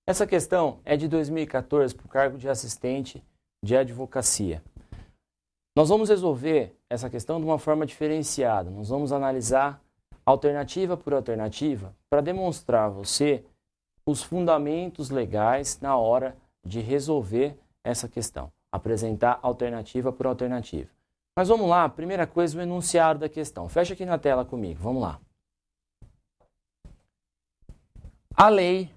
Essa questão é de 2014 para o cargo de assistente de advocacia. Nós vamos resolver essa questão de uma forma diferenciada. Nós vamos analisar alternativa por alternativa para demonstrar a você os fundamentos legais na hora de resolver essa questão. Apresentar alternativa por alternativa. Mas vamos lá, primeira coisa, o enunciado da questão. Fecha aqui na tela comigo, vamos lá. A Lei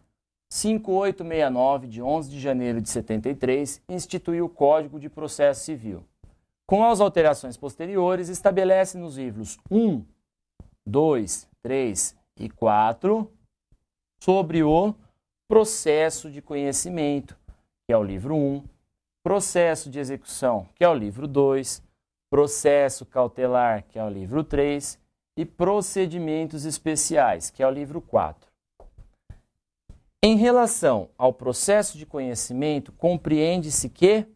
5869, de 11 de janeiro de 73, instituiu o Código de Processo Civil. Com as alterações posteriores, estabelece nos livros 1, 2, 3 e 4 sobre o processo de conhecimento, que é o livro 1, processo de execução, que é o livro 2, processo cautelar, que é o livro 3, e procedimentos especiais, que é o livro 4. Em relação ao processo de conhecimento, compreende-se que,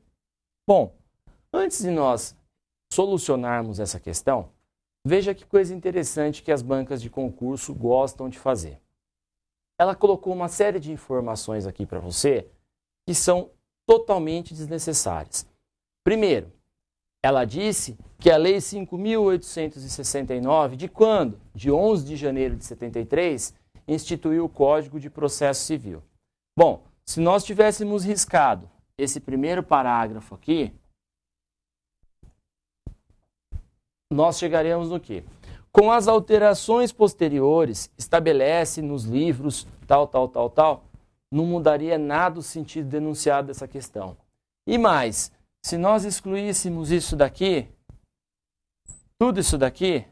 bom, antes de nós solucionarmos essa questão, veja que coisa interessante que as bancas de concurso gostam de fazer. Ela colocou uma série de informações aqui para você que são totalmente desnecessárias. Primeiro, ela disse que a Lei 5.869, de quando? De 11 de janeiro de 73, instituiu o Código de Processo Civil. Bom, se nós tivéssemos riscado esse primeiro parágrafo aqui, nós chegaremos no quê? Com as alterações posteriores, estabelece nos livros tal, não mudaria nada o sentido denunciado dessa questão. E mais, se nós excluíssemos isso daqui, tudo isso daqui,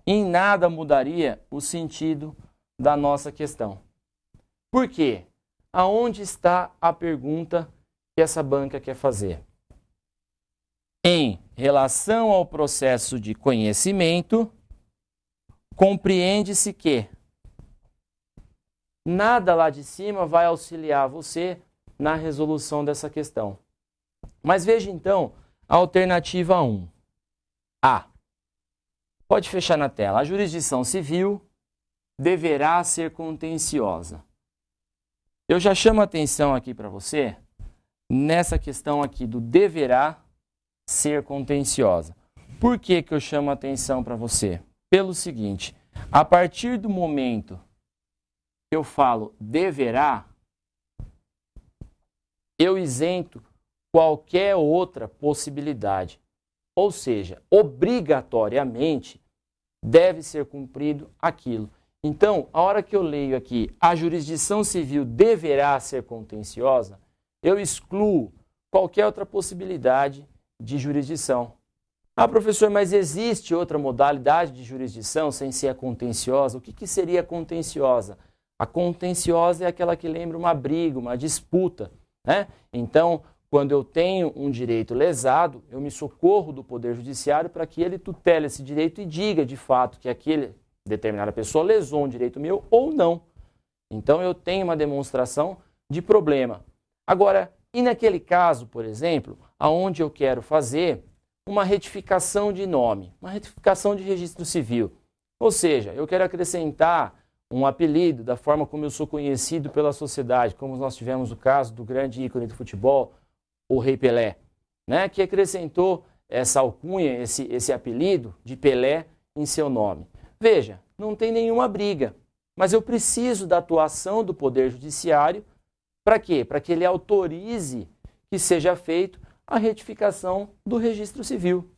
em nada mudaria o sentido da nossa questão. Por quê? Aonde está a pergunta que essa banca quer fazer? Em relação ao processo de conhecimento, compreende-se que nada lá de cima vai auxiliar você na resolução dessa questão. Mas veja então a alternativa 1. A. Pode fechar na tela. A jurisdição civil deverá ser contenciosa. Eu já chamo a atenção aqui para você nessa questão aqui do deverá ser contenciosa. Por que que eu chamo a atenção para você? Pelo seguinte, a partir do momento que eu falo deverá, eu isento qualquer outra possibilidade. Ou seja, obrigatoriamente deve ser cumprido aquilo. Então, a hora que eu leio aqui, a jurisdição civil deverá ser contenciosa, eu excluo qualquer outra possibilidade de jurisdição. Ah, professor, mas existe outra modalidade de jurisdição sem ser a contenciosa? O que seria contenciosa? A contenciosa é aquela que lembra uma briga, uma disputa, né? Então, quando eu tenho um direito lesado, eu me socorro do Poder Judiciário para que ele tutele esse direito e diga, de fato, que aquele determinada pessoa lesou um direito meu ou não. Então, eu tenho uma demonstração de problema. Agora, e naquele caso, por exemplo, aonde eu quero fazer uma retificação de nome, uma retificação de registro civil. Ou seja, eu quero acrescentar um apelido da forma como eu sou conhecido pela sociedade, como nós tivemos o caso do grande ícone do futebol, o Rei Pelé, né, que acrescentou essa alcunha, esse apelido de Pelé em seu nome. Veja, não tem nenhuma briga, mas eu preciso da atuação do Poder Judiciário para quê? Para que ele autorize que seja feito a retificação do registro civil.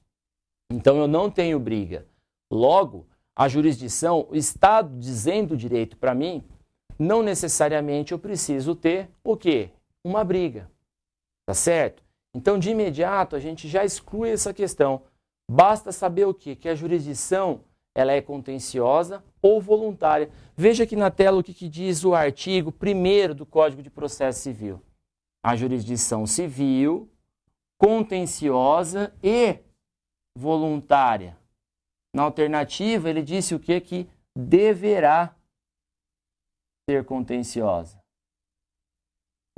Então eu não tenho briga. Logo, a jurisdição, o Estado dizendo o direito para mim, não necessariamente eu preciso ter o quê? Uma briga. Tá certo? Então, de imediato, a gente já exclui essa questão. Basta saber o quê? Que a jurisdição ela é contenciosa ou voluntária. Veja aqui na tela o que diz o artigo 1º do Código de Processo Civil. A jurisdição civil, contenciosa e voluntária. Na alternativa, ele disse o quê? Que deverá ser contenciosa.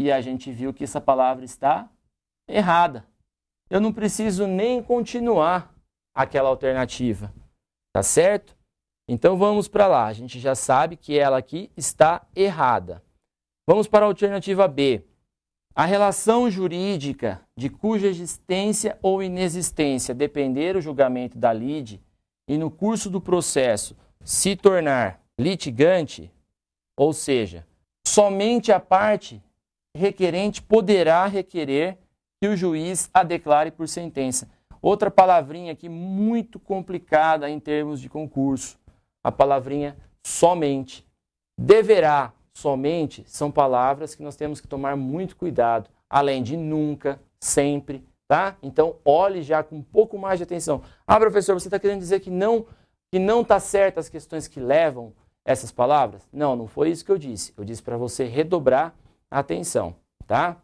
E a gente viu que essa palavra está errada. Eu não preciso nem continuar aquela alternativa. Tá certo? Então vamos para lá. A gente já sabe que ela aqui está errada. Vamos para a alternativa B. A relação jurídica de cuja existência ou inexistência depender o julgamento da lide e no curso do processo se tornar litigante, ou seja, somente a parte requerente poderá requerer que o juiz a declare por sentença. Outra palavrinha aqui muito complicada em termos de concurso, a palavrinha somente. Deverá, somente, são palavras que nós temos que tomar muito cuidado, além de nunca, sempre, tá? Então, olhe já com um pouco mais de atenção. Ah, professor, você está querendo dizer que não está certo as questões que levam essas palavras? Não, não foi isso que eu disse. Eu disse para você redobrar a atenção, tá?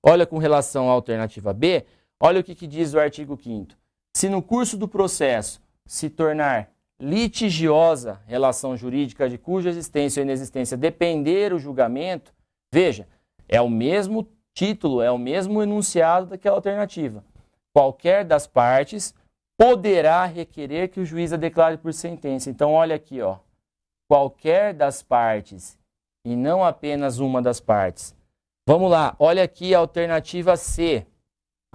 Olha com relação à alternativa B, olha o que diz o artigo 5º. Se no curso do processo se tornar litigiosa relação jurídica de cuja existência ou inexistência depender o julgamento, veja, é o mesmo título, é o mesmo enunciado daquela alternativa. Qualquer das partes poderá requerer que o juiz a declare por sentença. Então, olha aqui, ó. Qualquer das partes e não apenas uma das partes. Vamos lá, olha aqui a alternativa C.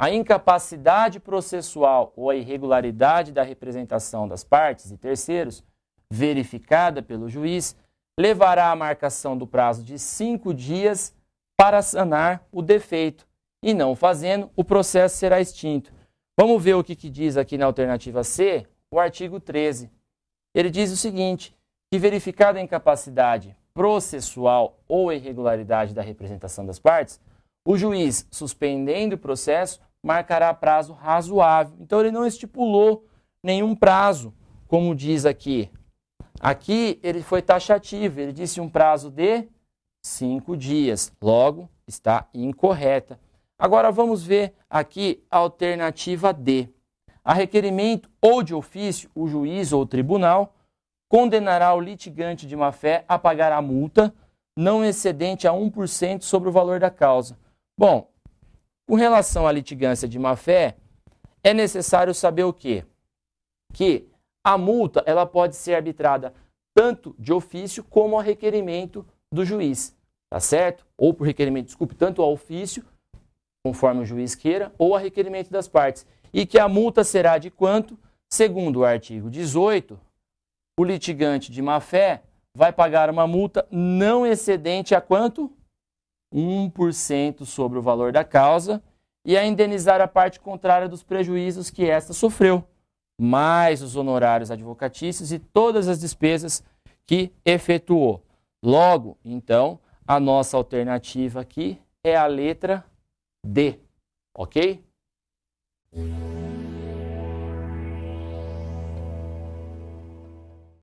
A incapacidade processual ou a irregularidade da representação das partes e terceiros, verificada pelo juiz, levará à marcação do prazo de 5 dias para sanar o defeito, e não fazendo, o processo será extinto. Vamos ver o que diz aqui na alternativa C, o artigo 13. Ele diz o seguinte, que verificada a incapacidade processual ou a irregularidade da representação das partes, o juiz, suspendendo o processo, marcará prazo razoável. Então, ele não estipulou nenhum prazo, como diz aqui. Aqui, ele foi taxativo, ele disse um prazo de 5 dias. Logo, está incorreta. Agora, vamos ver aqui a alternativa D. A requerimento ou de ofício, o juiz ou o tribunal condenará o litigante de má-fé a pagar a multa não excedente a 1% sobre o valor da causa. Bom, com relação à litigância de má-fé, é necessário saber o quê? Que a multa ela pode ser arbitrada tanto de ofício como a requerimento do juiz, tá certo? Ou por requerimento, desculpe, tanto ao ofício, conforme o juiz queira, ou a requerimento das partes. E que a multa será de quanto? Segundo o artigo 18, o litigante de má-fé vai pagar uma multa não excedente a quanto? 1% sobre o valor da causa e a indenizar a parte contrária dos prejuízos que esta sofreu, mais os honorários advocatícios e todas as despesas que efetuou. Logo, então, a nossa alternativa aqui é a letra D, ok?